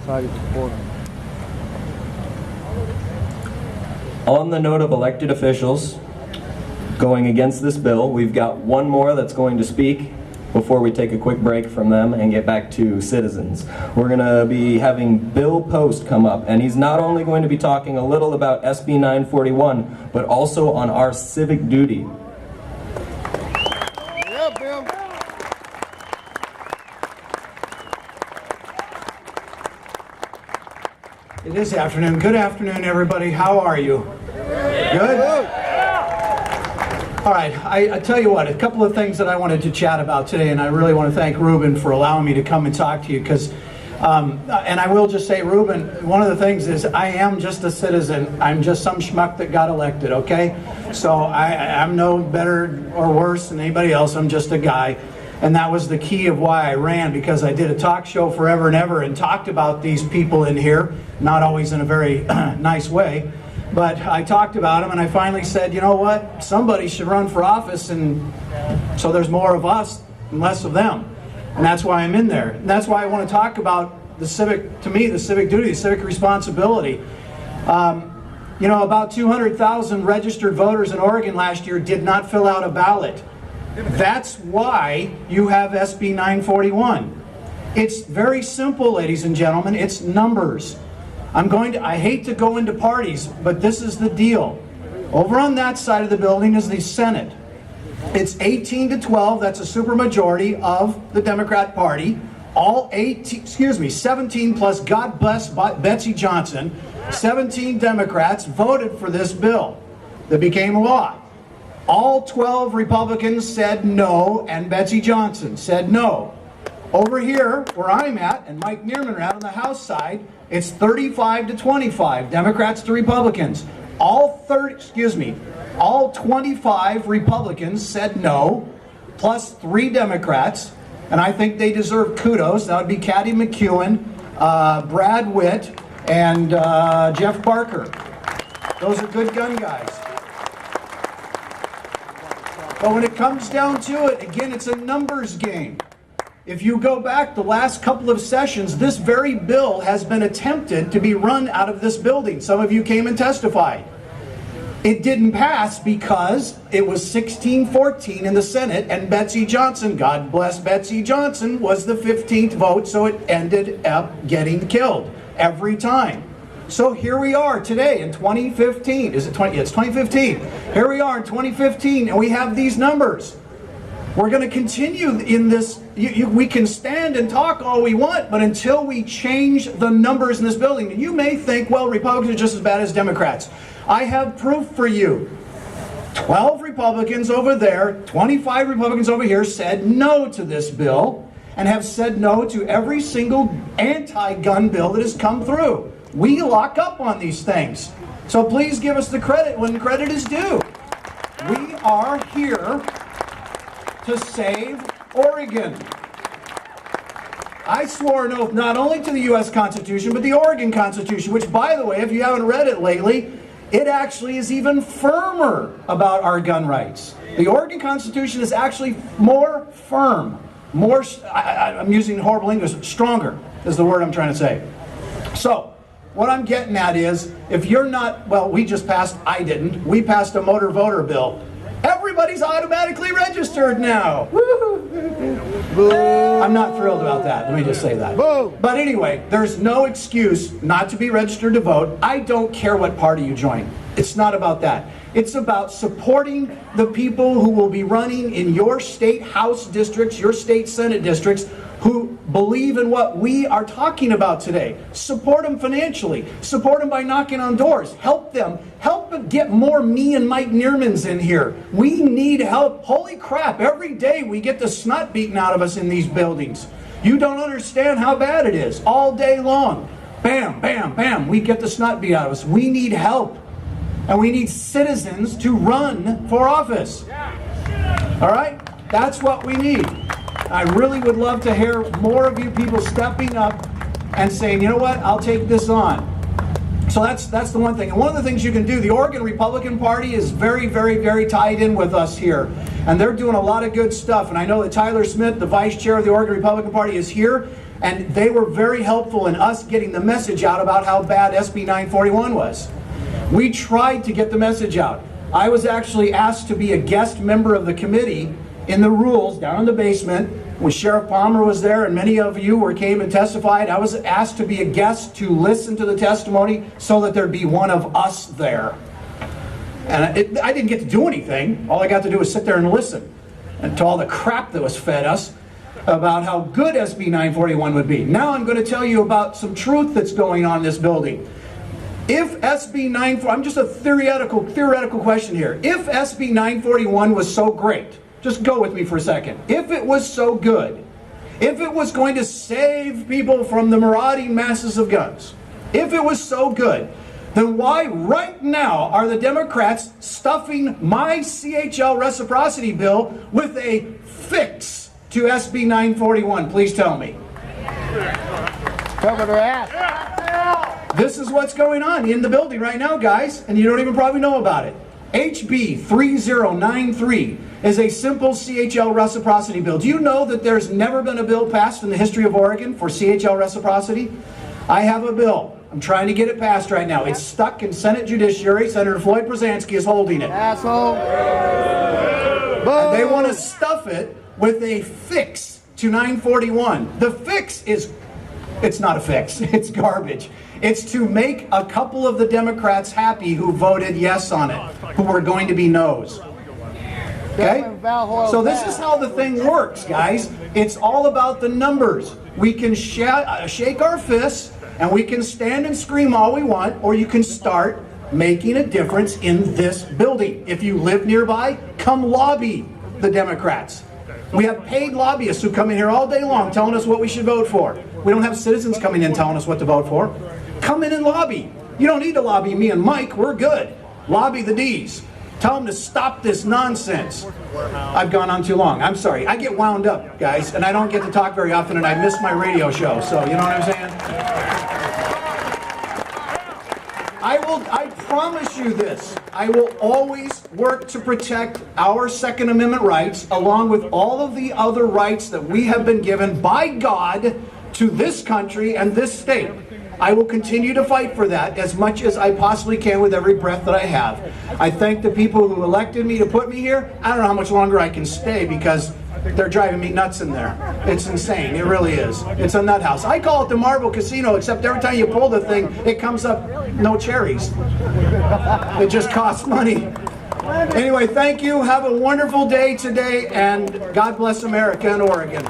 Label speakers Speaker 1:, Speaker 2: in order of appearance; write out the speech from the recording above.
Speaker 1: On the note of elected officials going against this bill, we've got one more that's going to speak before we take a quick break from them and get back to citizens. We're going to be having Bill Post come up, and he's not only going to be talking a little about SB 941, but also on our civic duty.
Speaker 2: Yeah, Bill.
Speaker 3: It is afternoon. Good afternoon, everybody. How are you? Good? All right, I tell you what, a couple of things that I wanted to chat about today, and I really want to thank Ruben for allowing me to come and talk to you, because, and I will just say, Ruben, one of the things is I am just a citizen. I'm just some schmuck that got elected, okay? So I'm no better or worse than anybody else. I'm just a guy. And that was the key of why I ran, because I did a talk show forever and ever and talked about these people in here, not always in a very nice way. But I talked about them, and I finally said, you know what? Somebody should run for office, and so there's more of us and less of them. And that's why I'm in there. And that's why I want to talk about the civic, to me, the civic duty, the civic responsibility. You know, about 200,000 registered voters in Oregon last year did not fill out a ballot. That's why you have SB 941. It's very simple, ladies and gentlemen. It's numbers. I hate to go into parties, but this is the deal. Over on that side of the building is the Senate. It's 18 to 12, that's a supermajority of the Democrat Party. All 17 plus, God bless Betsy Johnson, 17 Democrats voted for this bill that became law. All 12 Republicans said no, and Betsy Johnson said no. Over here, where I'm at, and Mike Neerman are at on the House side, it's 35 to 25, Democrats to Republicans. All 25 Republicans said no, plus 3 Democrats, and I think they deserve kudos. That would be Kathy McEwen, Brad Witt, and Jeff Barker. Those are good gun guys. But when it comes down to it, again, it's a numbers game. If you go back the last couple of sessions, this very bill has been attempted to be run out of this building. Some of you came and testified. It didn't pass because it was 16-14 in the Senate, and Betsy Johnson, God bless Betsy Johnson, was the 15th vote, so it ended up getting killed every time. So here we are today in 2015. Is it 20? It's 2015. Here we are in 2015, and we have these numbers. We're going to continue in this. We can stand and talk all we want, but until we change the numbers in this building, and you may think, well, Republicans are just as bad as Democrats. I have proof for you. 12 Republicans over there, 25 Republicans over here said no to this bill, and have said no to every single anti-gun bill that has come through. We lock up on these things. So please give us the credit when credit is due. We are here to save Oregon. I swore an oath not only to the U.S. Constitution, but the Oregon Constitution, which, by the way, if you haven't read it lately, it actually is even firmer about our gun rights. The Oregon Constitution is actually more firm, I'm using horrible English, stronger is the word I'm trying to say. So, what I'm getting at is, if you're not, well, we passed a motor voter bill. Everybody's automatically registered now. I'm not thrilled about that. Let me just say that. But anyway, there's no excuse not to be registered to vote. I don't care what party you join. It's not about that. It's about supporting the people who will be running in your state House districts, your state Senate districts, who believe in what we are talking about today. Support them financially. Support them by knocking on doors. Help them. Help get more me and Mike Neermans in here. We need help. Holy crap, every day we get the snot beaten out of us in these buildings. You don't understand how bad it is. All day long. Bam, bam, bam. We get the snot beat out of us. We need help. And we need citizens to run for office. All right? That's what we need. I really would love to hear more of you people stepping up and saying, you know what, I'll take this on. So that's the one thing. And one of the things you can do, the Oregon Republican Party is very, very, very tied in with us here. And they're doing a lot of good stuff. And I know that Tyler Smith, the vice chair of the Oregon Republican Party, is here. And they were very helpful in us getting the message out about how bad SB 941 was. We tried to get the message out. I was actually asked to be a guest member of the committee in the rules down in the basement when Sheriff Palmer was there, and many of you came and testified. I was asked to be a guest to listen to the testimony so that there'd be one of us there. And I didn't get to do anything. All I got to do was sit there and listen and to all the crap that was fed us about how good SB 941 would be. Now I'm going to tell you about some truth that's going on in this building. If SB 941, I'm just a theoretical question here. If SB 941 was so great, just go with me for a second. If it was so good, if it was going to save people from the marauding masses of guns, if it was so good, then why right now are the Democrats stuffing my CHL reciprocity bill with a fix to SB 941? Please tell me.
Speaker 2: Cover their ass.
Speaker 3: This is what's going on in the building right now, guys, and you don't even probably know about it. HB 3093 is a simple CHL reciprocity bill. Do you know that there's never been a bill passed in the history of Oregon for CHL reciprocity? I have a bill. I'm trying to get it passed right now. It's stuck in Senate Judiciary. Senator Floyd Brzezinski is holding it.
Speaker 2: Asshole.
Speaker 3: And they want to stuff it with a fix to 941. The fix is, it's not a fix, it's garbage. It's to make a couple of the Democrats happy who voted yes on it, who were going to be no's. Okay? So this is how the thing works, guys. It's all about the numbers. We can shake our fists and we can stand and scream all we want, or you can start making a difference in this building. If you live nearby, come lobby the Democrats. We have paid lobbyists who come in here all day long telling us what we should vote for. We don't have citizens coming in telling us what to vote for. Come in and lobby. You don't need to lobby me and Mike. We're good. Lobby the D's. Tell them to stop this nonsense. I've gone on too long. I'm sorry. I get wound up, guys, and I don't get to talk very often, and I miss my radio show. So, you know what I'm saying? I promise you this. I will always work to protect our Second Amendment rights, along with all of the other rights that we have been given by God to this country and this state. I will continue to fight for that as much as I possibly can with every breath that I have. I thank the people who elected me to put me here. I don't know how much longer I can stay because they're driving me nuts in there. It's insane. It really is. It's a nut house. I call it the Marble Casino, except every time you pull the thing, it comes up no cherries. It just costs money. Anyway, thank you. Have a wonderful day today, and God bless America and Oregon.